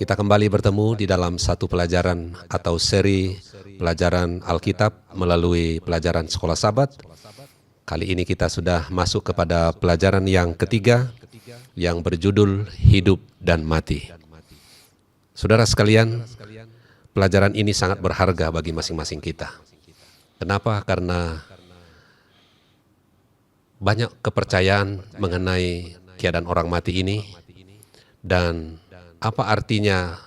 Kita kembali bertemu di dalam satu pelajaran atau seri pelajaran Alkitab melalui pelajaran Sekolah Sabat. Kali ini kita sudah masuk kepada pelajaran yang ketiga yang berjudul Hidup dan Mati. Saudara sekalian, pelajaran ini sangat berharga bagi masing-masing kita. Kenapa? Karena banyak kepercayaan mengenai keadaan orang mati ini dan apa artinya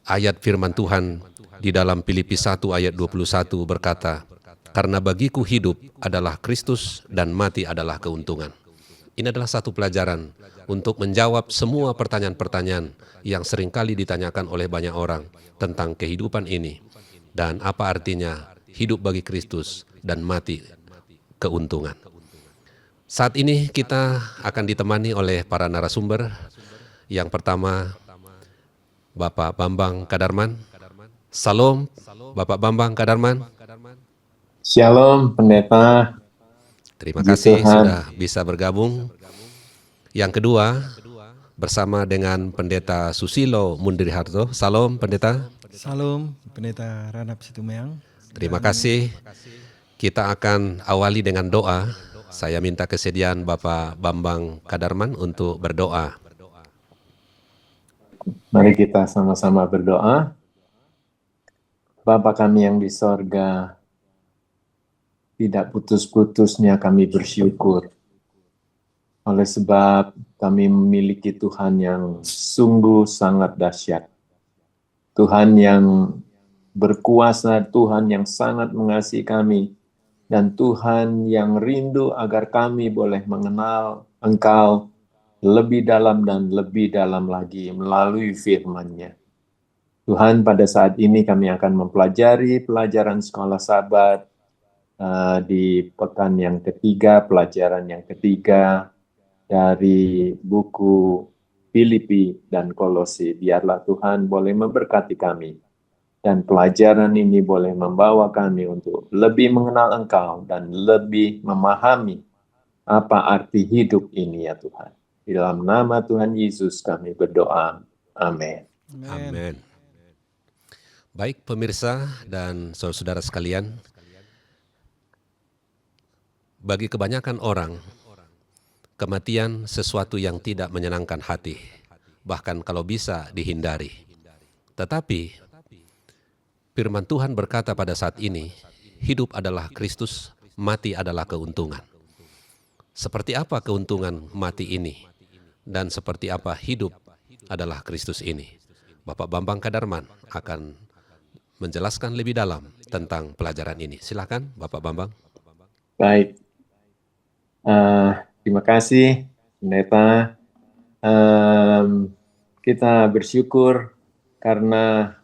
ayat firman Tuhan di dalam Filipi 1 ayat 21 berkata, "Karena bagiku hidup adalah Kristus dan mati adalah keuntungan." Ini adalah satu pelajaran untuk menjawab semua pertanyaan-pertanyaan yang seringkali ditanyakan oleh banyak orang tentang kehidupan ini dan apa artinya hidup bagi Kristus dan mati keuntungan. Saat ini kita akan ditemani oleh para narasumber. Yang pertama, Bapak Bambang Kadarman. Salam, Bapak Bambang Kadarman. Shalom, Pendeta. Terima kasih sudah bisa bergabung. Yang kedua, bersama dengan Pendeta Susilo Mundiriharto. Salam, Pendeta. Salam, Pendeta Ranap Situmeang. Terima kasih. Kita akan awali dengan doa. Saya minta kesediaan Bapak Bambang Kadarman untuk berdoa. Mari kita sama-sama berdoa. Bapa kami yang di sorga, tidak putus-putusnya kami bersyukur. Oleh sebab kami memiliki Tuhan yang sungguh sangat dahsyat. Tuhan yang berkuasa, Tuhan yang sangat mengasihi kami, dan Tuhan yang rindu agar kami boleh mengenal Engkau lebih dalam dan lebih dalam lagi melalui firman-Nya. Tuhan, pada saat ini kami akan mempelajari pelajaran Sekolah Sabat di pekan yang ketiga, pelajaran yang ketiga dari buku Filipi dan Kolose. Biarlah Tuhan boleh memberkati kami dan pelajaran ini boleh membawa kami untuk lebih mengenal Engkau dan lebih memahami apa arti hidup ini ya Tuhan. Di dalam nama Tuhan Yesus kami berdoa. Amin. Amin. Baik pemirsa dan saudara-saudara sekalian, bagi kebanyakan orang, kematian sesuatu yang tidak menyenangkan hati, bahkan kalau bisa dihindari. Tetapi firman Tuhan berkata pada saat ini, hidup adalah Kristus, mati adalah keuntungan. Seperti apa keuntungan mati ini? Dan seperti apa hidup adalah Kristus ini? Bapak Bambang Kadarman akan menjelaskan lebih dalam tentang pelajaran ini. Silakan Bapak Bambang. Baik, terima kasih Pendeta. Kita bersyukur karena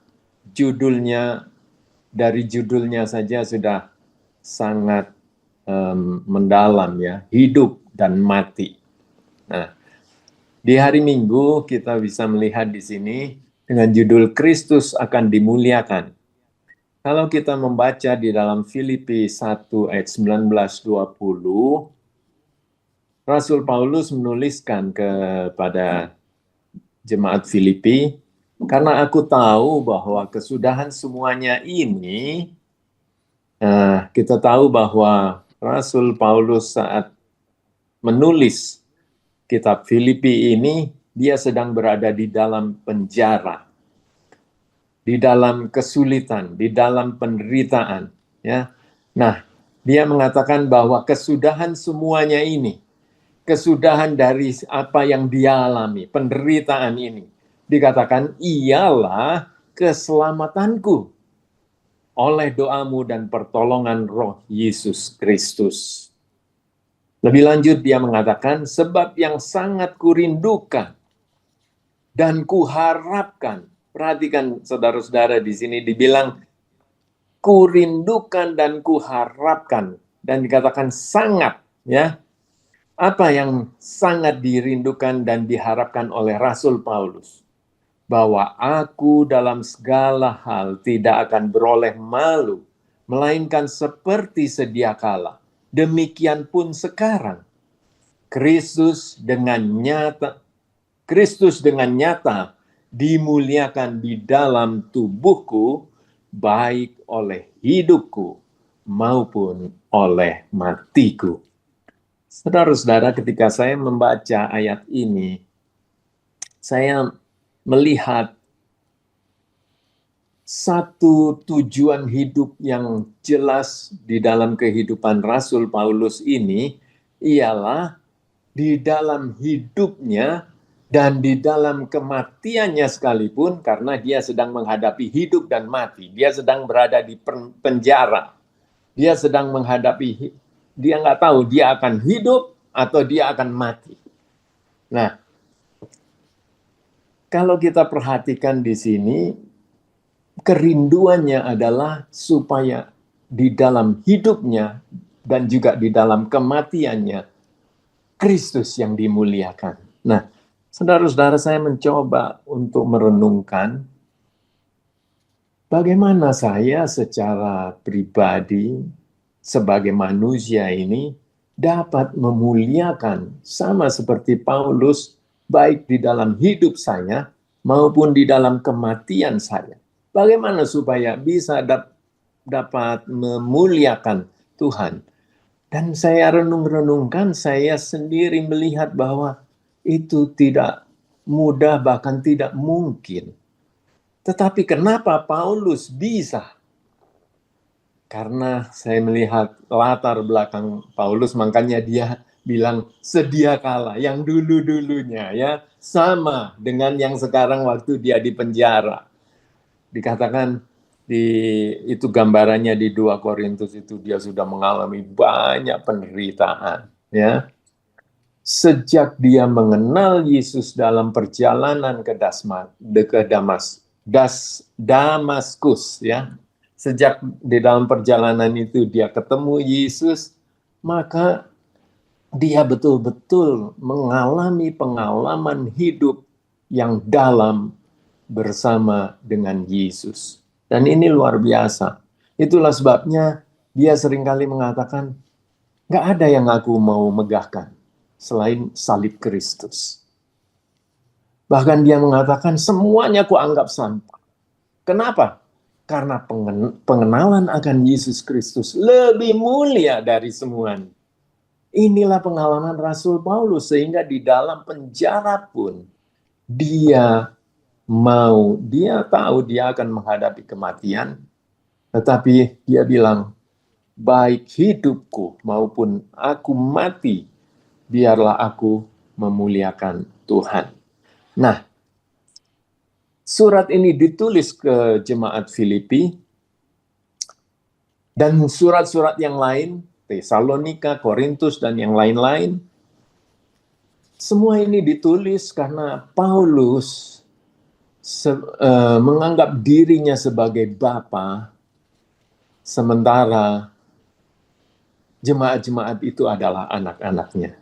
dari judulnya saja sudah sangat mendalam ya, hidup dan mati. Nah, di hari Minggu kita bisa melihat di sini dengan judul Kristus akan dimuliakan. Kalau kita membaca di dalam Filipi 1 ayat 19-20, Rasul Paulus menuliskan kepada jemaat Filipi, karena aku tahu bahwa kesudahan semuanya ini, kita tahu bahwa Rasul Paulus saat menulis kitab Filipi ini, dia sedang berada di dalam penjara, di dalam kesulitan, di dalam penderitaan. Ya. Nah, dia mengatakan bahwa kesudahan semuanya ini, kesudahan dari apa yang dia alami, penderitaan ini, dikatakan ialah keselamatanku oleh doamu dan pertolongan Roh Yesus Kristus. Lebih lanjut dia mengatakan, sebab yang sangat kurindukan dan kuharapkan. Perhatikan saudara-saudara di sini dibilang kurindukan dan kuharapkan. Dan dikatakan sangat. Ya. Apa yang sangat dirindukan dan diharapkan oleh Rasul Paulus? Bahwa aku dalam segala hal tidak akan beroleh malu, melainkan seperti sedia kala. Demikian pun sekarang, Kristus dengan nyata dimuliakan di dalam tubuhku, baik oleh hidupku maupun oleh matiku. Saudara-saudara, ketika saya membaca ayat ini, saya melihat satu tujuan hidup yang jelas di dalam kehidupan Rasul Paulus ini, ialah di dalam hidupnya dan di dalam kematiannya sekalipun, karena dia sedang menghadapi hidup dan mati. Dia sedang berada di penjara. Dia sedang menghadapi, dia nggak tahu dia akan hidup atau dia akan mati. Nah, kalau kita perhatikan di sini, kerinduannya adalah supaya di dalam hidupnya dan juga di dalam kematiannya, Kristus yang dimuliakan. Nah, saudara-saudara, saya mencoba untuk merenungkan bagaimana saya secara pribadi sebagai manusia ini dapat memuliakan sama seperti Paulus, baik di dalam hidup saya maupun di dalam kematian saya. Bagaimana supaya bisa dapat memuliakan Tuhan. Dan saya renung-renungkan, saya sendiri melihat bahwa itu tidak mudah, bahkan tidak mungkin. Tetapi kenapa Paulus bisa? Karena saya melihat latar belakang Paulus, makanya dia bilang sedia kala, yang dulu-dulunya ya, sama dengan yang sekarang waktu dia di penjara. Dikatakan itu gambarannya di 2 Korintus itu, dia sudah mengalami banyak penderitaan ya. Sejak dia mengenal Yesus dalam perjalanan ke Damaskus ya. Sejak di dalam perjalanan itu dia ketemu Yesus, maka dia betul-betul mengalami pengalaman hidup yang dalam bersama dengan Yesus. Dan ini luar biasa. Itulah sebabnya dia seringkali mengatakan, nggak ada yang aku mau megahkan selain salib Kristus. Bahkan dia mengatakan, semuanya aku anggap sampah. Kenapa? Karena pengenalan akan Yesus Kristus lebih mulia dari semuanya. Inilah pengalaman Rasul Paulus, sehingga di dalam penjara pun dia tahu dia akan menghadapi kematian, tetapi dia bilang, baik hidupku maupun aku mati, biarlah aku memuliakan Tuhan. Nah, surat ini ditulis ke jemaat Filipi, dan surat-surat yang lain, Tesalonika, Korintus, dan yang lain-lain, semua ini ditulis karena Paulus menganggap dirinya sebagai bapa, sementara jemaat-jemaat itu adalah anak-anaknya.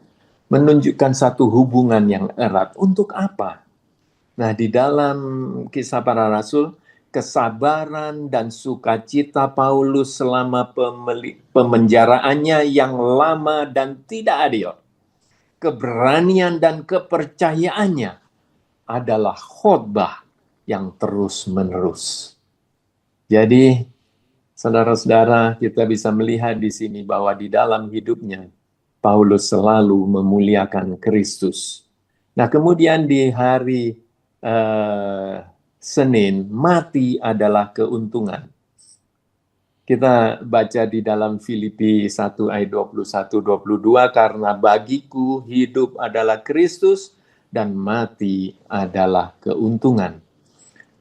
Menunjukkan satu hubungan yang erat. Untuk apa? Nah, di dalam Kisah Para Rasul, kesabaran dan sukacita Paulus selama pemenjaraannya yang lama dan tidak adil, keberanian dan kepercayaannya adalah khotbah yang terus-menerus. Jadi, saudara-saudara, kita bisa melihat di sini bahwa di dalam hidupnya, Paulus selalu memuliakan Kristus. Nah, kemudian di hari Senin, mati adalah keuntungan. Kita baca di dalam Filipi 1 ayat 21-22, karena bagiku hidup adalah Kristus dan mati adalah keuntungan.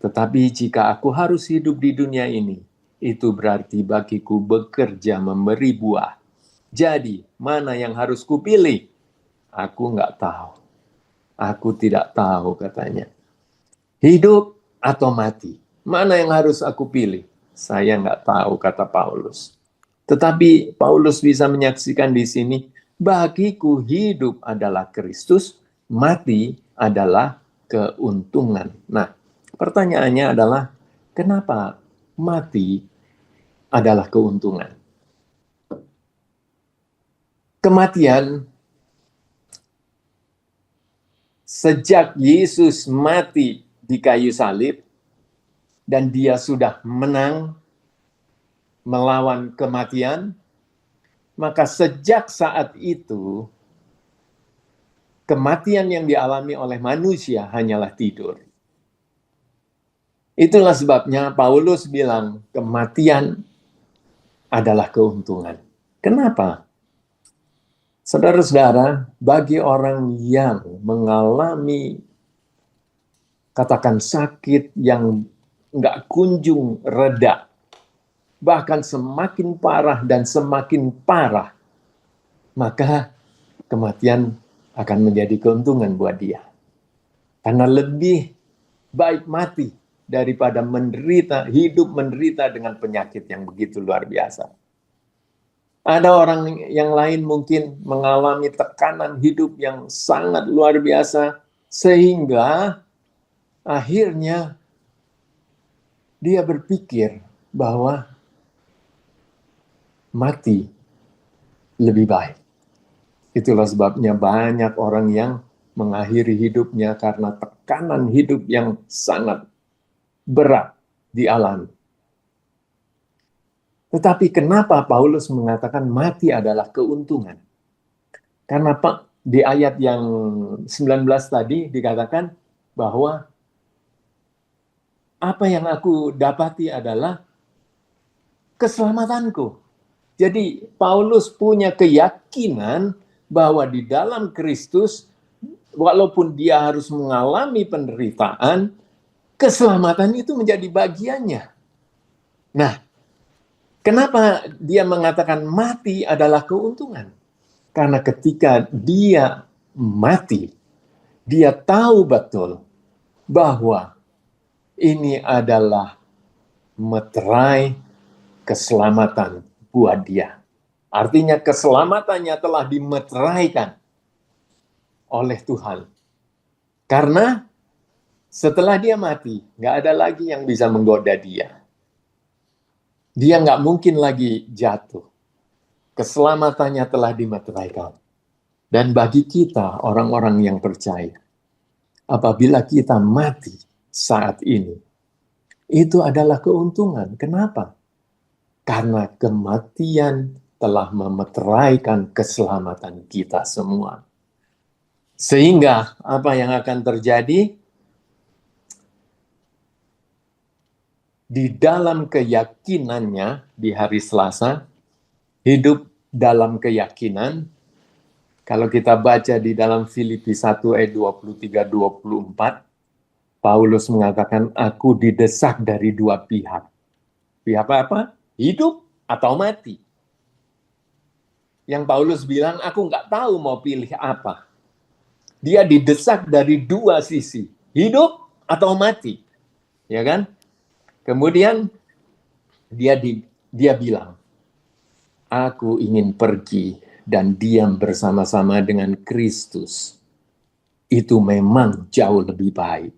Tetapi jika aku harus hidup di dunia ini, itu berarti bagiku bekerja memberi buah. Jadi, mana yang harus kupilih? Aku nggak tahu. Aku tidak tahu, katanya. Hidup atau mati? Mana yang harus aku pilih? Saya nggak tahu, kata Paulus. Tetapi Paulus bisa menyaksikan di sini, bagiku hidup adalah Kristus, mati adalah keuntungan. Nah, pertanyaannya adalah, kenapa mati adalah keuntungan? Kematian, sejak Yesus mati di kayu salib dan dia sudah menang melawan kematian, maka sejak saat itu kematian yang dialami oleh manusia hanyalah tidur. Itulah sebabnya Paulus bilang kematian adalah keuntungan. Kenapa? Saudara-saudara, bagi orang yang mengalami katakan sakit yang nggak kunjung reda, bahkan semakin parah dan semakin parah, maka kematian akan menjadi keuntungan buat dia. Karena lebih baik mati daripada hidup menderita dengan penyakit yang begitu luar biasa. Ada orang yang lain mungkin mengalami tekanan hidup yang sangat luar biasa, sehingga akhirnya dia berpikir bahwa mati lebih baik. Itulah sebabnya banyak orang yang mengakhiri hidupnya karena tekanan hidup yang sangat berat dialami. Tetapi kenapa Paulus mengatakan mati adalah keuntungan? Karena di ayat yang 19 tadi dikatakan bahwa apa yang aku dapati adalah keselamatanku. Jadi Paulus punya keyakinan bahwa di dalam Kristus, walaupun dia harus mengalami penderitaan, keselamatan itu menjadi bagiannya. Nah, kenapa dia mengatakan mati adalah keuntungan? Karena ketika dia mati, dia tahu betul bahwa ini adalah meterai keselamatan buat dia. Artinya keselamatannya telah dimeteraikan oleh Tuhan. Karena setelah dia mati, nggak ada lagi yang bisa menggoda dia. Dia nggak mungkin lagi jatuh. Keselamatannya telah dimeteraikan. Dan bagi kita, orang-orang yang percaya, apabila kita mati saat ini, itu adalah keuntungan. Kenapa? Karena kematian telah memeteraikan keselamatan kita semua. Sehingga apa yang akan terjadi? Di dalam keyakinannya di hari Selasa, hidup dalam keyakinan, kalau kita baca di dalam Filipi 1 ayat 23-24, Paulus mengatakan, aku didesak dari dua pihak. Pihak apa? Hidup atau mati. Yang Paulus bilang, aku nggak tahu mau pilih apa. Dia didesak dari dua sisi, hidup atau mati. Ya kan? Kemudian dia bilang, aku ingin pergi dan diam bersama-sama dengan Kristus. Itu memang jauh lebih baik.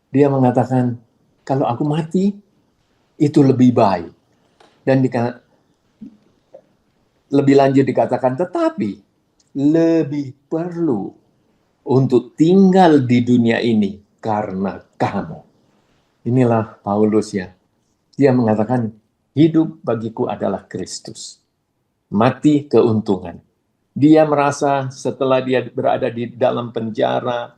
Dia mengatakan, kalau aku mati, itu lebih baik. Dan lebih lanjut dikatakan, tetapi lebih perlu untuk tinggal di dunia ini karena kamu. Inilah Paulus ya. Dia mengatakan, hidup bagiku adalah Kristus. Mati keuntungan. Dia merasa setelah dia berada di dalam penjara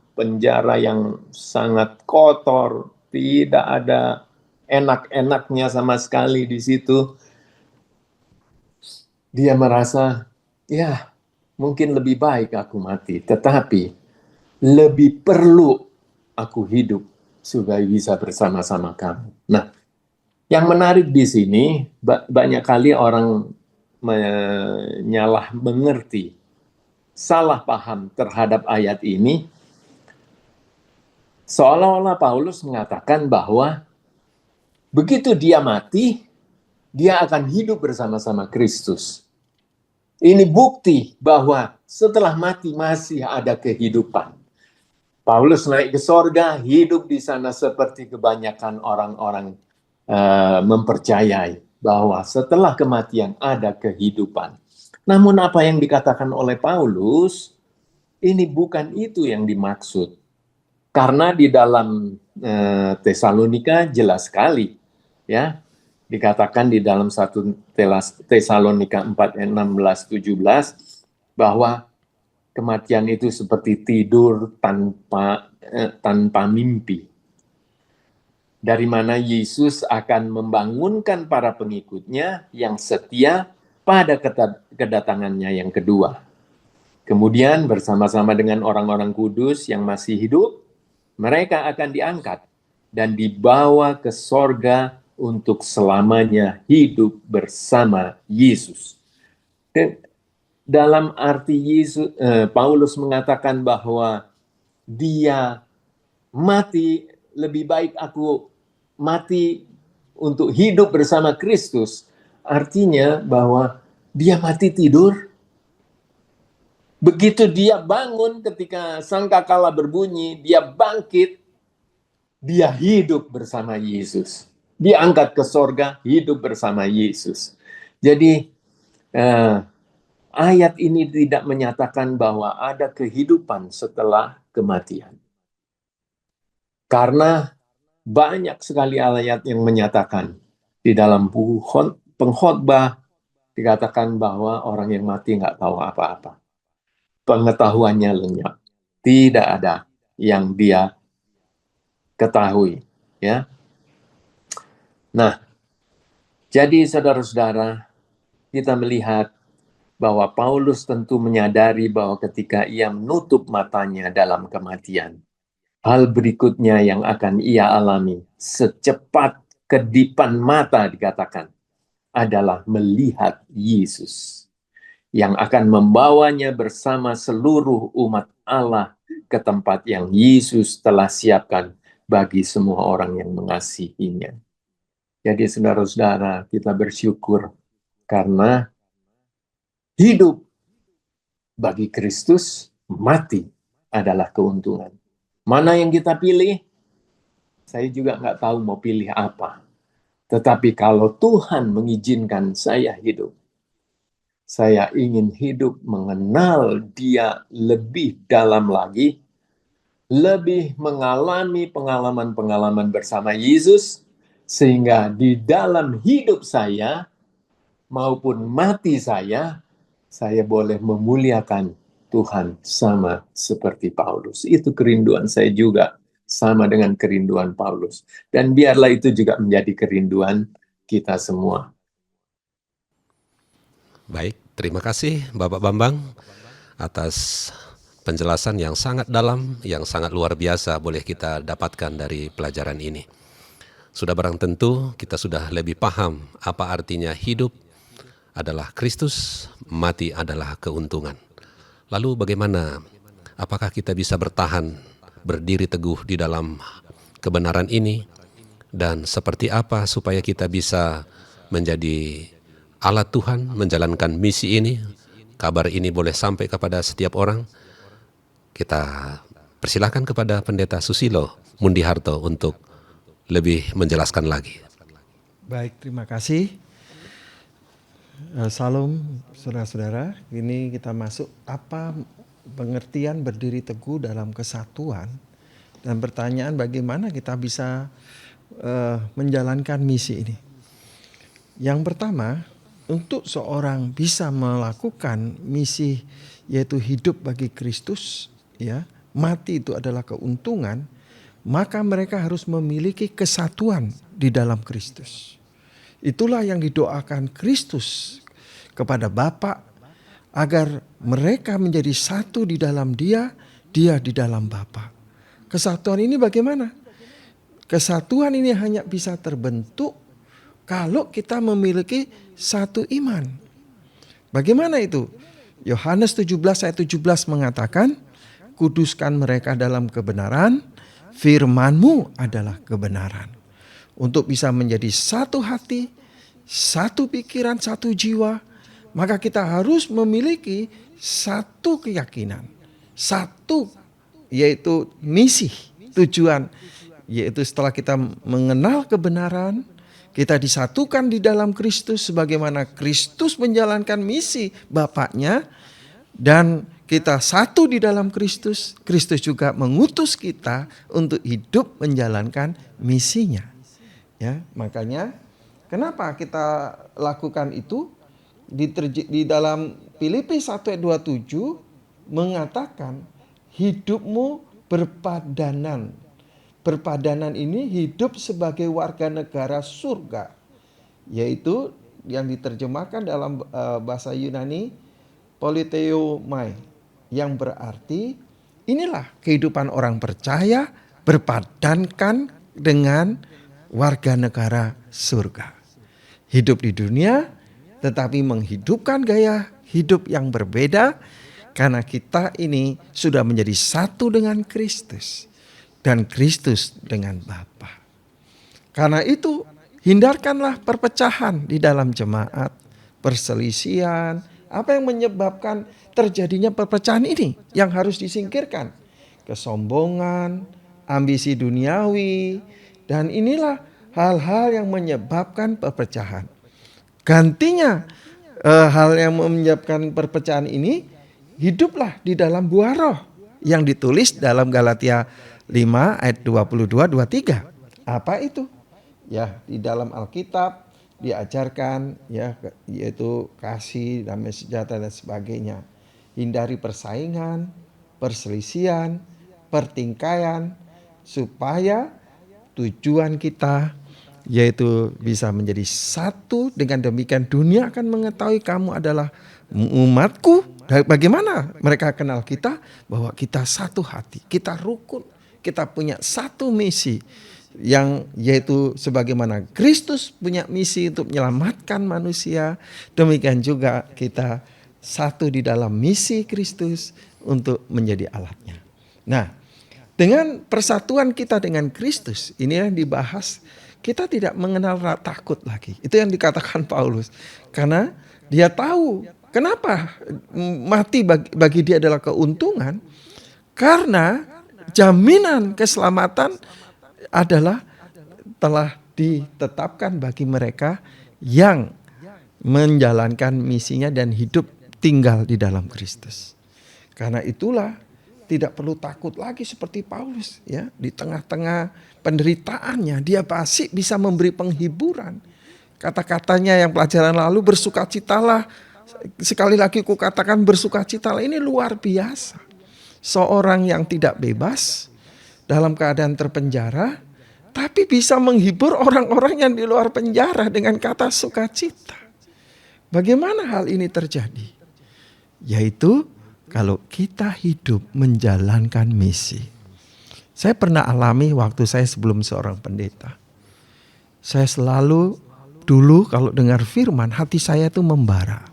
yang sangat kotor, tidak ada enak-enaknya sama sekali di situ. Dia merasa, ya mungkin lebih baik aku mati, tetapi lebih perlu aku hidup supaya bisa bersama-sama kamu. Nah, yang menarik di sini, banyak kali orang menyalah mengerti, salah paham terhadap ayat ini, seolah-olah Paulus mengatakan bahwa begitu dia mati, dia akan hidup bersama-sama Kristus. Ini bukti bahwa setelah mati masih ada kehidupan. Paulus naik ke sorga, hidup di sana seperti kebanyakan orang-orang mempercayai bahwa setelah kematian ada kehidupan. Namun apa yang dikatakan oleh Paulus, ini bukan itu yang dimaksud. Karena di dalam Tesalonika jelas sekali, ya, dikatakan di dalam 1 Tesalonika 4 ayat 16-17 bahwa kematian itu seperti tidur tanpa mimpi. Dari mana Yesus akan membangunkan para pengikutnya yang setia pada kedatangannya yang kedua. Kemudian bersama-sama dengan orang-orang kudus yang masih hidup, mereka akan diangkat dan dibawa ke sorga untuk selamanya hidup bersama Yesus. Dan dalam arti Yesus, Paulus mengatakan bahwa dia mati, lebih baik aku mati untuk hidup bersama Kristus. Artinya bahwa dia mati tidur. Begitu dia bangun ketika sangkakala berbunyi, dia bangkit, dia hidup bersama Yesus. Dia angkat ke sorga, hidup bersama Yesus. Jadi ayat ini tidak menyatakan bahwa ada kehidupan setelah kematian. Karena banyak sekali ayat yang menyatakan di dalam buku pengkhotbah dikatakan bahwa orang yang mati nggak tahu apa-apa. Pengetahuannya lenyap. Tidak ada yang dia ketahui. Ya. Nah, jadi saudara-saudara, kita melihat bahwa Paulus tentu menyadari bahwa ketika ia menutup matanya dalam kematian, hal berikutnya yang akan ia alami secepat kedipan mata dikatakan adalah melihat Yesus yang akan membawanya bersama seluruh umat Allah ke tempat yang Yesus telah siapkan bagi semua orang yang mengasihinya. Jadi saudara-saudara, kita bersyukur karena hidup bagi Kristus, mati adalah keuntungan. Mana yang kita pilih? Saya juga nggak tahu mau pilih apa. Tetapi kalau Tuhan mengizinkan saya hidup, saya ingin hidup mengenal Dia lebih dalam lagi, lebih mengalami pengalaman-pengalaman bersama Yesus, sehingga di dalam hidup saya maupun mati saya boleh memuliakan Tuhan sama seperti Paulus. Itu kerinduan saya juga, sama dengan kerinduan Paulus. Dan biarlah itu juga menjadi kerinduan kita semua. Baik, terima kasih Bapak Bambang atas penjelasan yang sangat dalam, yang sangat luar biasa boleh kita dapatkan dari pelajaran ini. Sudah barang tentu kita sudah lebih paham apa artinya hidup adalah Kristus, mati adalah keuntungan. Lalu bagaimana? Apakah kita bisa bertahan, berdiri teguh di dalam kebenaran ini? Dan seperti apa supaya kita bisa menjadi alat Tuhan menjalankan misi ini, kabar ini boleh sampai kepada setiap orang? Kita persilakan kepada Pendeta Susilo Mundiharto untuk lebih menjelaskan lagi. Baik, terima kasih. Salam saudara-saudara. Ini kita masuk apa pengertian berdiri teguh dalam kesatuan, dan pertanyaan bagaimana kita bisa menjalankan misi ini. Yang pertama, untuk seorang bisa melakukan misi yaitu hidup bagi Kristus, ya, mati itu adalah keuntungan, maka mereka harus memiliki kesatuan di dalam Kristus. Itulah yang didoakan Kristus kepada Bapa, agar mereka menjadi satu di dalam Dia, Dia di dalam Bapa. Kesatuan ini bagaimana? Kesatuan ini hanya bisa terbentuk kalau kita memiliki satu iman. Bagaimana itu? Yohanes 17 ayat 17 mengatakan, kuduskan mereka dalam kebenaran, firman-Mu adalah kebenaran. Untuk bisa menjadi satu hati, satu pikiran, satu jiwa, maka kita harus memiliki satu keyakinan. Satu, yaitu misi, tujuan. Yaitu setelah kita mengenal kebenaran, kita disatukan di dalam Kristus sebagaimana Kristus menjalankan misi Bapaknya, dan kita satu di dalam Kristus, Kristus juga mengutus kita untuk hidup menjalankan misinya. Ya, makanya kenapa kita lakukan itu? Di dalam Filipi 1 ayat 27 mengatakan hidupmu berpadanan. Berpadanan ini hidup sebagai warga negara surga, yaitu yang diterjemahkan dalam bahasa Yunani politeomai, yang berarti inilah kehidupan orang percaya berpadankan dengan warga negara surga. Hidup di dunia tetapi menghidupkan gaya hidup yang berbeda karena kita ini sudah menjadi satu dengan Kristus dan Kristus dengan Bapa. Karena itu hindarkanlah perpecahan di dalam jemaat, perselisihan. Apa yang menyebabkan terjadinya perpecahan ini yang harus disingkirkan? Kesombongan, ambisi duniawi, dan inilah hal-hal yang menyebabkan perpecahan. Gantinya hal yang menyebabkan perpecahan ini, hiduplah di dalam buah roh yang ditulis dalam Galatia 5 ayat 22-23. Apa itu? Ya, di dalam Alkitab diajarkan ya, yaitu kasih, damai sejahtera dan sebagainya. Hindari persaingan, perselisihan, pertingkaian, supaya tujuan kita yaitu bisa menjadi satu. Dengan demikian dunia akan mengetahui kamu adalah umatku. Bagaimana mereka kenal kita? Bahwa kita satu hati, kita rukun, kita punya satu misi, yang yaitu sebagaimana Kristus punya misi untuk menyelamatkan manusia, demikian juga kita satu di dalam misi Kristus untuk menjadi alatnya. Nah, dengan persatuan kita dengan Kristus, ini yang dibahas, kita tidak mengenal takut lagi. Itu yang dikatakan Paulus. Karena dia tahu kenapa mati bagi dia adalah keuntungan. Karena jaminan keselamatan adalah telah ditetapkan bagi mereka yang menjalankan misinya dan hidup tinggal di dalam Kristus. Karena itulah tidak perlu takut lagi seperti Paulus, ya. Di tengah-tengah penderitaannya dia pasti bisa memberi penghiburan. Kata-katanya yang pelajaran lalu, bersukacitalah. Sekali lagi ku katakan bersukacitalah, ini luar biasa. Seorang yang tidak bebas dalam keadaan terpenjara, tapi bisa menghibur orang-orang yang di luar penjara dengan kata sukacita. Bagaimana hal ini terjadi? Yaitu kalau kita hidup menjalankan misi. Saya pernah alami waktu saya sebelum seorang pendeta. Saya selalu dulu kalau dengar firman, hati saya itu membara.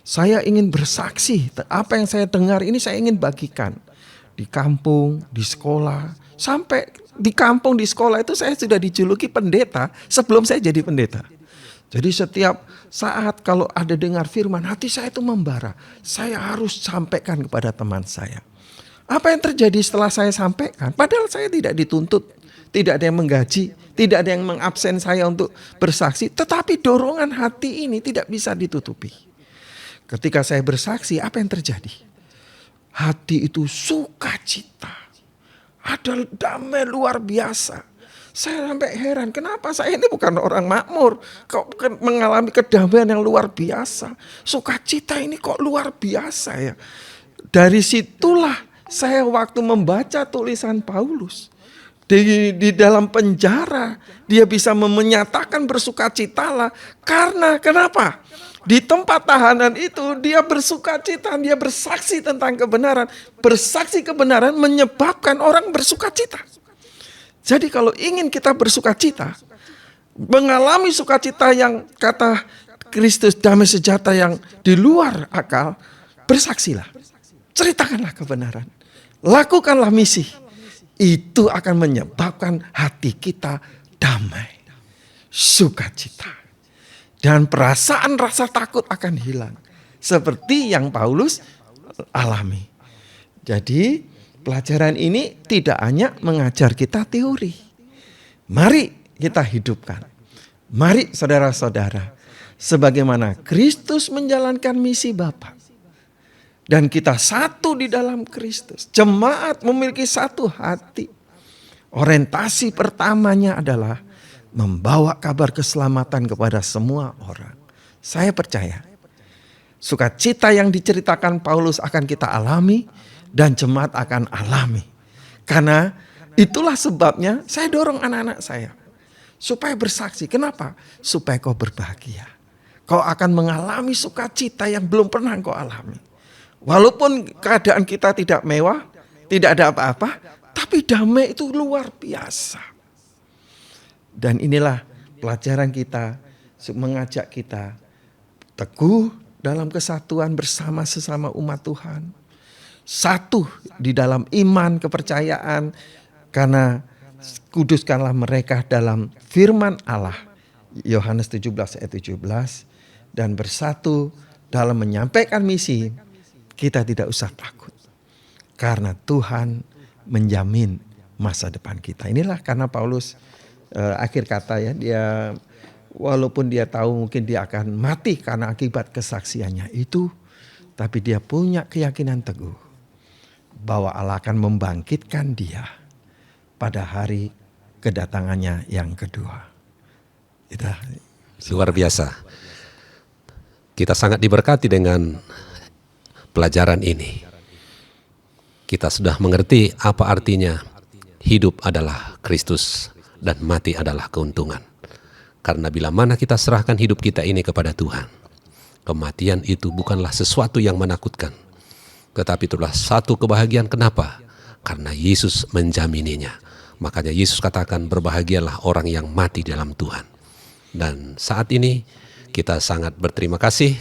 Saya ingin bersaksi, apa yang saya dengar ini saya ingin bagikan. Di kampung, di sekolah, sampai di kampung, di sekolah itu saya sudah dijuluki pendeta sebelum saya jadi pendeta. Jadi setiap saat kalau ada dengar firman, hati saya itu membara. Saya harus sampaikan kepada teman saya. Apa yang terjadi setelah saya sampaikan? Padahal saya tidak dituntut, tidak ada yang menggaji, tidak ada yang mengabsen saya untuk bersaksi. Tetapi dorongan hati ini tidak bisa ditutupi. Ketika saya bersaksi, apa yang terjadi? Hati itu sukacita. Ada damai luar biasa. Saya sampai heran, kenapa saya ini bukan orang makmur, kok mengalami kedamaian yang luar biasa. Sukacita ini kok luar biasa ya. Dari situlah saya waktu membaca tulisan Paulus. Di dalam penjara dia bisa menyatakan bersukacitalah. Karena kenapa? Di tempat tahanan itu dia bersukacita, dia bersaksi tentang kebenaran. Bersaksi kebenaran menyebabkan orang bersukacita. Jadi kalau ingin kita bersukacita, mengalami sukacita yang kata Kristus damai sejahtera yang di luar akal, bersaksilah. Ceritakanlah kebenaran. Lakukanlah misi. Itu akan menyebabkan hati kita damai. Sukacita. Dan perasaan rasa takut akan hilang. Seperti yang Paulus alami. Jadi pelajaran ini tidak hanya mengajar kita teori. Mari kita hidupkan. Mari saudara-saudara. Sebagaimana Kristus menjalankan misi Bapa. Dan kita satu di dalam Kristus. Jemaat memiliki satu hati. Orientasi pertamanya adalah membawa kabar keselamatan kepada semua orang. Saya percaya sukacita yang diceritakan Paulus akan kita alami dan jemaat akan alami. Karena itulah sebabnya saya dorong anak-anak saya supaya bersaksi. Kenapa? Supaya kau berbahagia. Kau akan mengalami sukacita yang belum pernah kau alami. Walaupun keadaan kita tidak mewah, tidak ada apa-apa, tapi damai itu luar biasa. Dan inilah pelajaran kita mengajak kita teguh dalam kesatuan bersama sesama umat Tuhan. Satu di dalam iman, kepercayaan, karena kuduskanlah mereka dalam firman Allah. Yohanes 17 ayat 17. Dan bersatu dalam menyampaikan misi. Kita tidak usah takut. Karena Tuhan menjamin masa depan kita. Inilah karena Paulus akhir kata ya. Dia walaupun dia tahu mungkin dia akan mati karena akibat kesaksiannya itu. Tapi dia punya keyakinan teguh. Bahwa Allah akan membangkitkan dia pada hari kedatangannya yang kedua. Itu luar biasa. Kita sangat diberkati dengan pelajaran ini. Kita sudah mengerti apa artinya hidup adalah Kristus dan mati adalah keuntungan. Karena bila mana kita serahkan hidup kita ini kepada Tuhan, kematian itu bukanlah sesuatu yang menakutkan. Tetapi itulah satu kebahagiaan. Kenapa? Karena Yesus menjamininya. Makanya Yesus katakan berbahagialah orang yang mati dalam Tuhan. Dan saat ini kita sangat berterima kasih.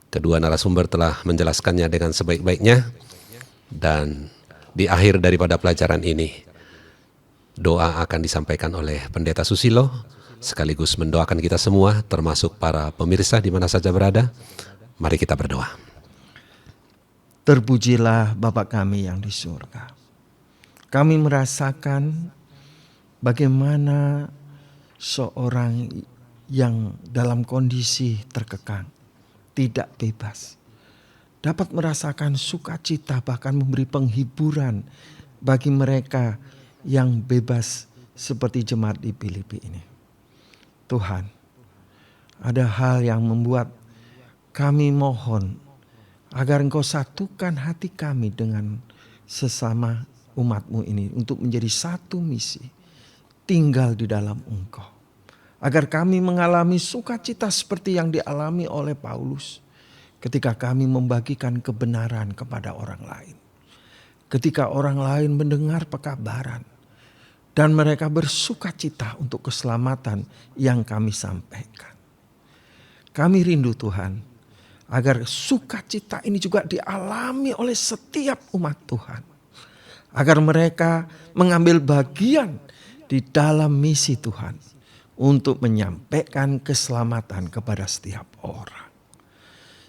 Kedua narasumber telah menjelaskannya dengan sebaik-baiknya. Dan di akhir daripada pelajaran ini, doa akan disampaikan oleh Pendeta Susilo. Sekaligus mendoakan kita semua, termasuk para pemirsa di mana saja berada. Mari kita berdoa. Terpujilah Bapa kami yang di surga. Kami merasakan bagaimana seorang yang dalam kondisi terkekang, tidak bebas, dapat merasakan sukacita bahkan memberi penghiburan bagi mereka yang bebas seperti jemaat di Filipi ini. Tuhan, ada hal yang membuat kami mohon agar Engkau satukan hati kami dengan sesama umat-Mu ini untuk menjadi satu misi, tinggal di dalam Engkau. Agar kami mengalami sukacita seperti yang dialami oleh Paulus ketika kami membagikan kebenaran kepada orang lain. Ketika orang lain mendengar pekabaran dan mereka bersukacita untuk keselamatan yang kami sampaikan. Kami rindu Tuhan agar sukacita ini juga dialami oleh setiap umat Tuhan. Agar mereka mengambil bagian di dalam misi Tuhan untuk menyampaikan keselamatan kepada setiap orang.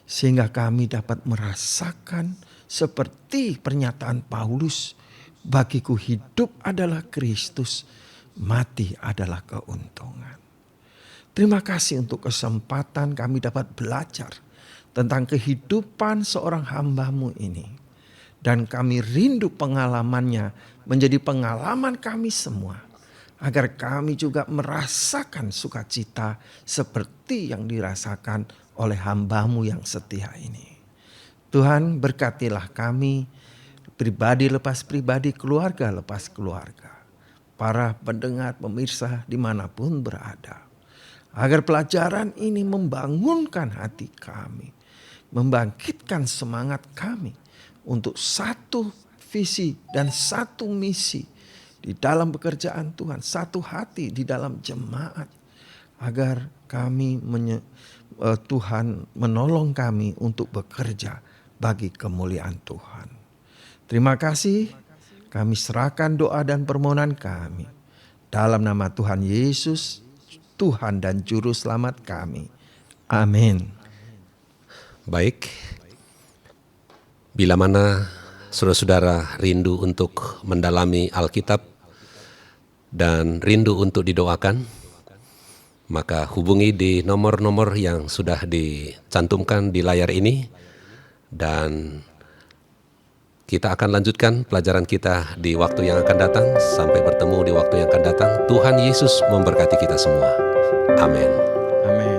Sehingga kami dapat merasakan seperti pernyataan Paulus, bagiku hidup adalah Kristus, mati adalah keuntungan. Terima kasih untuk kesempatan kami dapat belajar tentang kehidupan seorang hamba-Mu ini. Dan kami rindu pengalamannya menjadi pengalaman kami semua. Agar kami juga merasakan sukacita seperti yang dirasakan oleh hamba-Mu yang setia ini. Tuhan berkatilah kami, pribadi lepas pribadi, keluarga lepas keluarga. Para pendengar, pemirsa dimanapun berada. Agar pelajaran ini membangunkan hati kami. Membangkitkan semangat kami untuk satu visi dan satu misi di dalam pekerjaan Tuhan, satu hati di dalam jemaat, agar kami Tuhan menolong kami untuk bekerja bagi kemuliaan Tuhan. Terima kasih, kami serahkan doa dan permohonan kami dalam nama Tuhan Yesus, Tuhan dan Juru Selamat kami. Amin. Baik, bila mana saudara-saudara rindu untuk mendalami Alkitab dan rindu untuk didoakan, maka hubungi di nomor-nomor yang sudah dicantumkan di layar ini dan Kita akan lanjutkan pelajaran kita di waktu yang akan datang. Sampai bertemu di waktu yang akan datang. Tuhan Yesus memberkati kita semua. Amin. Amin.